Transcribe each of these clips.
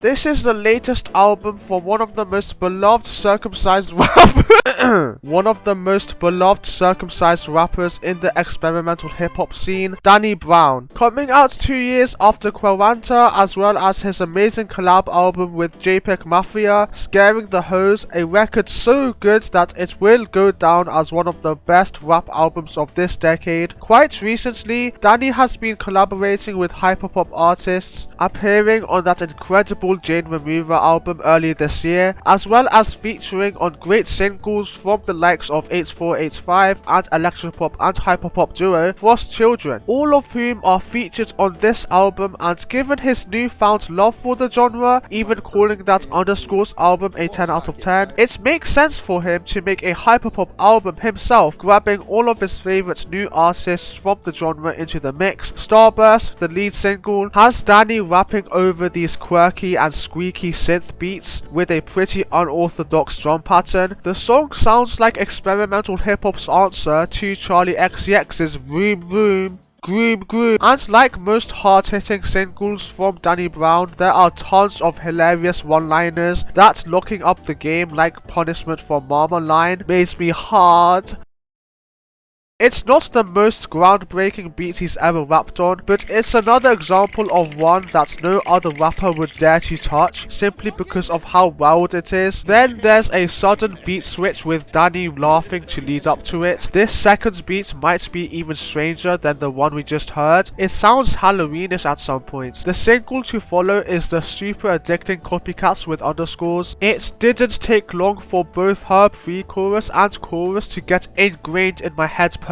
This is the latest album from one of the most beloved circumcised rappers in the experimental hip-hop scene, Danny Brown. Coming out 2 years after Queranta, as well as his amazing collab album with JPEG Mafia, Scaring the Hoes, a record so good that it will go down as one of the best rap albums of this decade. Quite recently, Danny has been collaborating with hyperpop artists, appearing on that incredible Jane Remover album early this year, as well as featuring on great singles from the likes of 8485 and electropop and hyperpop duo Frost Children, all of whom are featured on this album. And given his newfound love for the genre, even calling that Underscore's album a 10 out of 10, it makes sense for him to make a hyperpop album himself, grabbing all of his favorite new artists from the genre into the mix. Starburst, the lead single, has Danny rapping over these quirky and squeaky synth beats with a pretty unorthodox drum pattern. The song sounds like experimental hip-hop's answer to Charlie XCX's Vroom Vroom. Groom Groom. And like most hard-hitting singles from Danny Brown, there are tons of hilarious one-liners. That locking up the game like punishment for Mama line makes me hard. It's not the most groundbreaking beat he's ever rapped on, but it's another example of one that no other rapper would dare to touch, simply because of how wild it is. Then there's a sudden beat switch with Danny laughing to lead up to it. This second beat might be even stranger than the one we just heard. It sounds Halloweenish at some points. The single to follow is the super addicting Copycats with Underscores. It didn't take long for both her pre-chorus and chorus to get ingrained in my head permanently.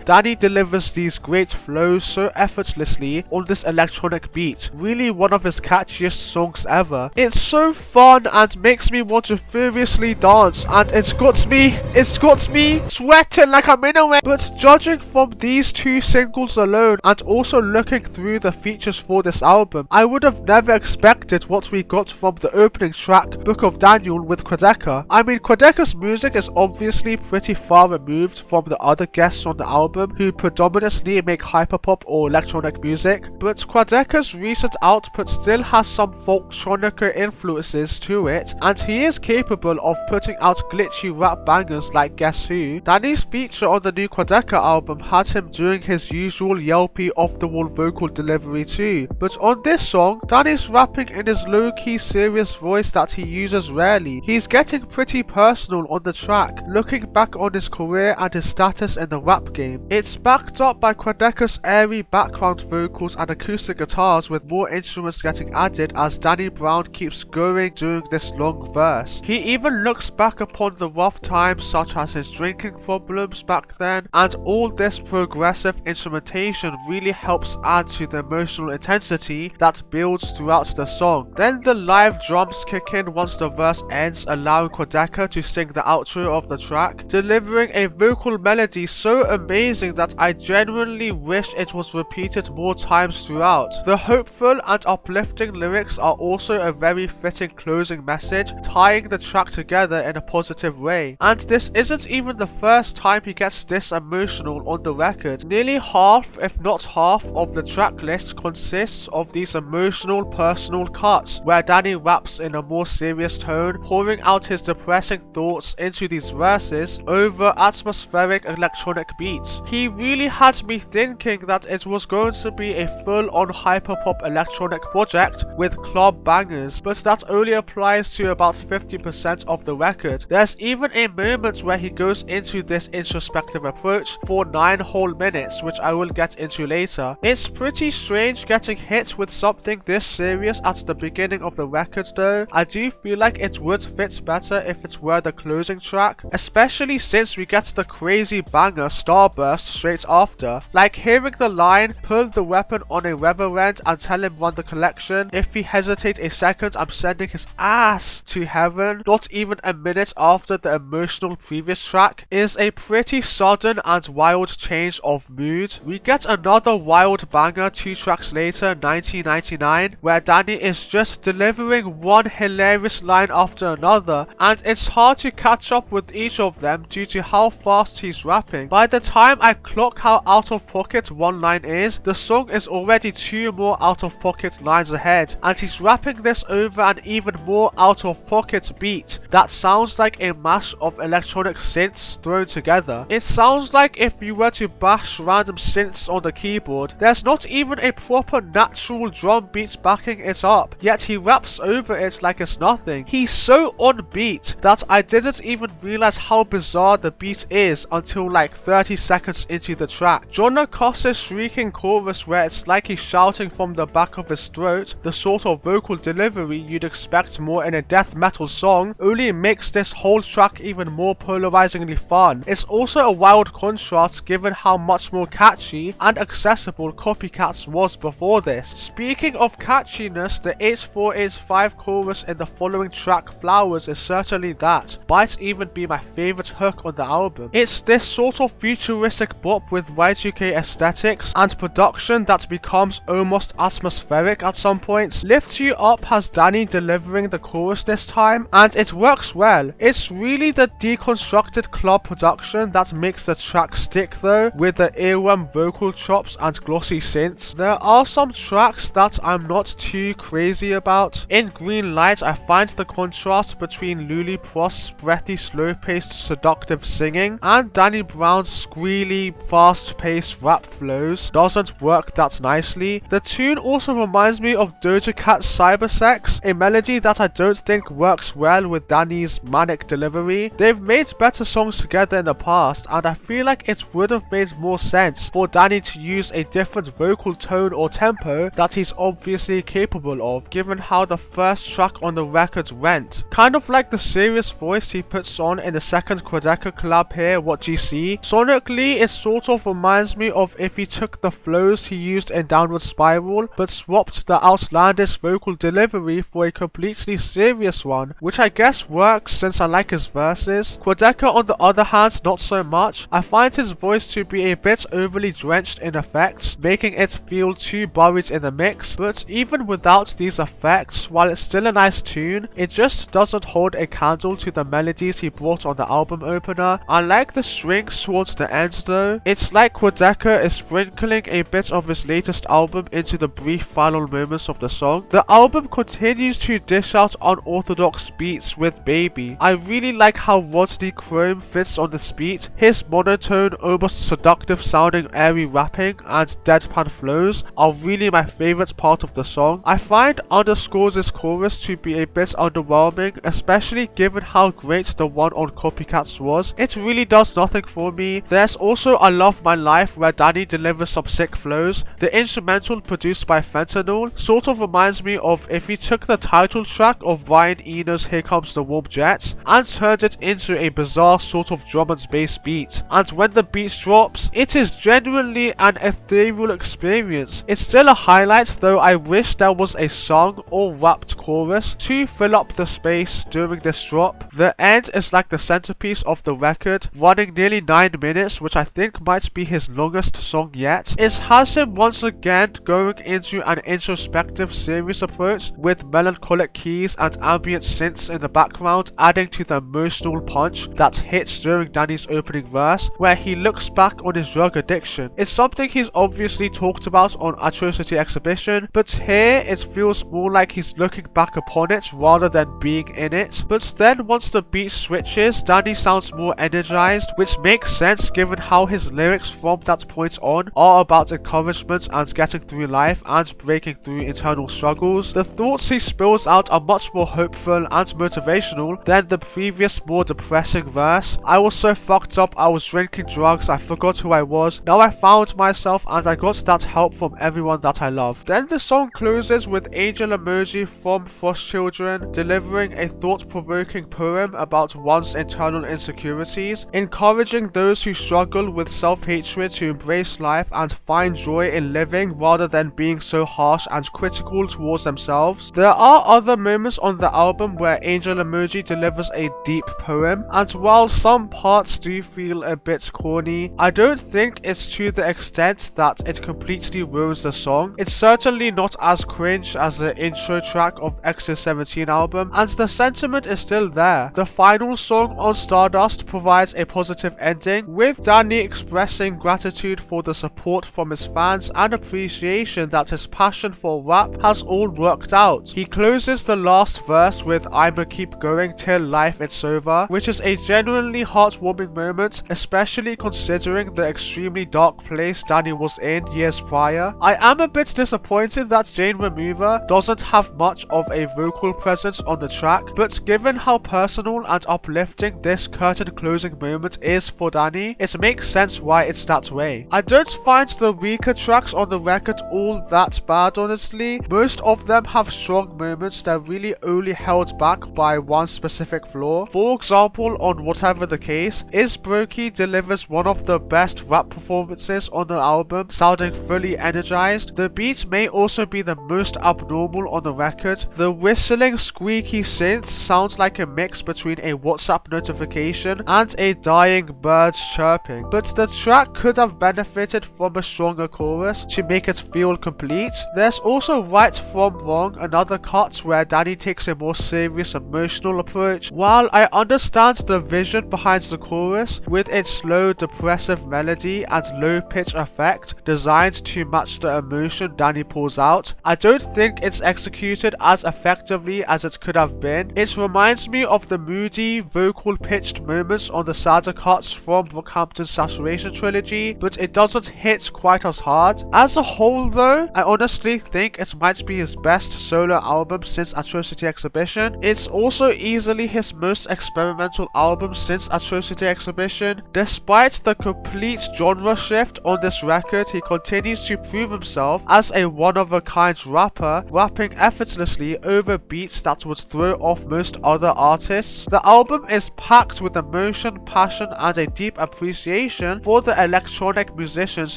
Danny delivers these great flows so effortlessly on this electronic beat. Really one of his catchiest songs ever. It's so fun and makes me want to furiously dance, and it's got me sweating like I'm in a wet. But judging from these two singles alone, and also looking through the features for this album, I would have never expected what we got from the opening track, Book of Daniel, with Quadeca. I mean, Quadeca's music is obviously pretty far removed from the other guests on the album, who predominantly make hyperpop or electronic music, but Quadeca's recent output still has some folktronica influences to it, and he is capable of putting out glitchy rap bangers like Guess Who. Danny's feature on the new Quadeca album had him doing his usual yelpy off-the-wall vocal delivery too, but on this song, Danny's rapping in his low-key serious voice that he uses rarely. He's getting pretty personal on the track, looking back on his career and his status in the rap game. It's backed up by Quadeca's airy background vocals and acoustic guitars, with more instruments getting added as Danny Brown keeps going during this long verse. He even looks back upon the rough times such as his drinking problems back then, and all this progressive instrumentation really helps add to the emotional intensity that builds throughout the song. Then the live drums kick in once the verse ends, allowing Quadeca to sing the outro of the track, delivering a vocal melody so amazing that I genuinely wish it was repeated more times throughout. The hopeful and uplifting lyrics are also a very fitting closing message, tying the track together in a positive way. And this isn't even the first time he gets this emotional on the record. Nearly half, if not half, of the track list consists of these emotional personal cuts, where Danny raps in a more serious tone, pouring out his depressing thoughts into these verses over atmospheric electronic beats. He really had me thinking that it was going to be a full-on hyperpop electronic project with club bangers, but that only applies to about 50% of the record. There's even a moment where he goes into this introspective approach for 9 whole minutes, which I will get into later. It's pretty strange getting hit with something this serious at the beginning of the record though. I do feel like it would fit better if it were the closing track, especially since we get the crazy banger Starburst straight after. Like hearing the line, pull the weapon on a reverend and tell him run the collection. If he hesitate a second, I'm sending his ass to heaven. Not even a minute after the emotional previous track is a pretty sudden and wild change of mood. We get another wild banger 2 tracks later, 1999, where Danny is just delivering one hilarious line after another, and it's hard to catch up with each of them due to how fast he's rapping. rapping. By the time I clock how out of pocket one line is, the song is already 2 more out of pocket lines ahead, and he's rapping this over an even more out of pocket beat that sounds like a mash of electronic synths thrown together. It sounds like if you were to bash random synths on the keyboard. There's not even a proper natural drum beat backing it up, yet he raps over it like it's nothing. He's so on beat that I didn't even realize how bizarre the beat is until like 30 seconds into the track. John Lacoste's shrieking chorus where it's like he's shouting from the back of his throat, the sort of vocal delivery you'd expect more in a death metal song, only makes this whole track even more polarizingly fun. It's also a wild contrast given how much more catchy and accessible Copycats was before this. Speaking of catchiness, the 8485 chorus in the following track Flowers is certainly that. Might even be my favourite hook on the album. It's this sort of futuristic bop with Y2K aesthetics and production that becomes almost atmospheric at some points. Lift You Up has Danny delivering the chorus this time, and it works well. It's really the deconstructed club production that makes the track stick though, with the earworm vocal chops and glossy synths. There are some tracks that I'm not too crazy about. In Green Light, I find the contrast between Luli Prost's breathy, slow-paced, seductive singing and Danny Brown's squealy, fast-paced rap flows doesn't work that nicely. The tune also reminds me of Doja Cat's Cybersex, a melody that I don't think works well with Danny's manic delivery. They've made better songs together in the past, and I feel like it would have made more sense for Danny to use a different vocal tone or tempo that he's obviously capable of, given how the first track on the record went. Kind of like the serious voice he puts on in the second Quadeca collab here, What You See. Sonically, it sort of reminds me of if he took the flows he used in Downward Spiral, but swapped the outlandish vocal delivery for a completely serious one, which I guess works since I like his verses. Quadeca on the other hand, not so much. I find his voice to be a bit overly drenched in effects, making it feel too buried in the mix, but even without these effects, while it's still a nice tune, it just doesn't hold a candle to the melodies he brought on the album opener. I like the strings towards the end though. It's like Quadeca is sprinkling a bit of his latest album into the brief final moments of the song. The album continues to dish out unorthodox beats with Baby. I really like how Rodney Chrome fits on this beat. His monotone, almost seductive sounding airy rapping and deadpan flows are really my favourite part of the song. I find Underscore's chorus to be a bit underwhelming, especially given how great the one on Copycats was. It really does nothing for me. There's also I Love My Life where Danny delivers some sick flows. The instrumental produced by Fentanyl sort of reminds me of if he took the title track of Ryan Eno's Here Comes the Warm Jet and turned it into a bizarre sort of drum and bass beat. And when the beat drops, it is genuinely an ethereal experience. It's still a highlight, though I wish there was a song or rapped chorus to fill up the space during this drop. The end is like the centerpiece of the record, running nearly 9 minutes, which I think might be his longest song yet. It has him once again going into an introspective, serious approach with melancholic keys and ambient synths in the background, adding to the emotional punch that hits during Danny's opening verse, where he looks back on his drug addiction. It's something he's obviously talked about on Atrocity Exhibition, but here it feels more like he's looking back upon it rather than being in it. But then once the beat switches, Danny sounds more energized, which makes sense given how his lyrics from that point on are about encouragement and getting through life and breaking through internal struggles. The thoughts he spills out are much more hopeful and motivational than the previous more depressing verse. I was so fucked up, I was drinking drugs, I forgot who I was, now I found myself and I got that help from everyone that I love. Then the song closes with Angel Emoji from Frost Children delivering a thought-provoking poem about one's internal insecurities, encouraging those who struggle with self-hatred to embrace life and find joy in living rather than being so harsh and critical towards themselves. There are other moments on the album where Angel Emoji delivers a deep poem, and while some parts do feel a bit corny, I don't think it's to the extent that it completely ruins the song. It's certainly not as cringe as the intro track of Exodus 17 album, and the sentiment is still there. The final song on Stardust provides a positive ending ending, with Danny expressing gratitude for the support from his fans and appreciation that his passion for rap has all worked out. He closes the last verse with "I'ma keep going till life it's over," which is a genuinely heartwarming moment, especially considering the extremely dark place Danny was in years prior. I am a bit disappointed that Jane Remover doesn't have much of a vocal presence on the track, but given how personal and uplifting this curtain closing moment is for Danny, it makes sense why it's that way. I don't find the weaker tracks on the record all that bad, honestly. Most of them have strong moments that really only held back by one specific flaw. For example, on Whatever the Case, Is Brokey delivers one of the best rap performances on the album, sounding fully energized. The beat may also be the most abnormal on the record. The whistling squeaky synth sounds like a mix between a WhatsApp notification and a dying bird's chirping, but the track could have benefited from a stronger chorus to make it feel complete. There's also Right From Wrong, another cut where Danny takes a more serious emotional approach. While I understand the vision behind the chorus, with its slow depressive melody and low pitch effect designed to match the emotion Danny pulls out, I don't think it's executed as effectively as it could have been. It reminds me of the moody, vocal pitched moments on the sadder cuts from Brockhampton's Saturation trilogy, but it doesn't hit quite as hard. As a whole though, I honestly think it might be his best solo album since Atrocity Exhibition. It's also easily his most experimental album since Atrocity Exhibition. Despite the complete genre shift on this record, he continues to prove himself as a one-of-a-kind rapper, rapping effortlessly over beats that would throw off most other artists. The album is packed with emotion, passion, and a deep appreciation for the electronic musicians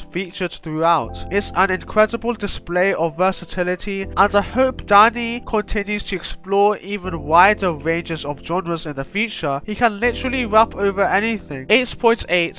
featured throughout. It's an incredible display of versatility, and I hope Danny continues to explore even wider ranges of genres in the future. He can literally rap over anything. 8.8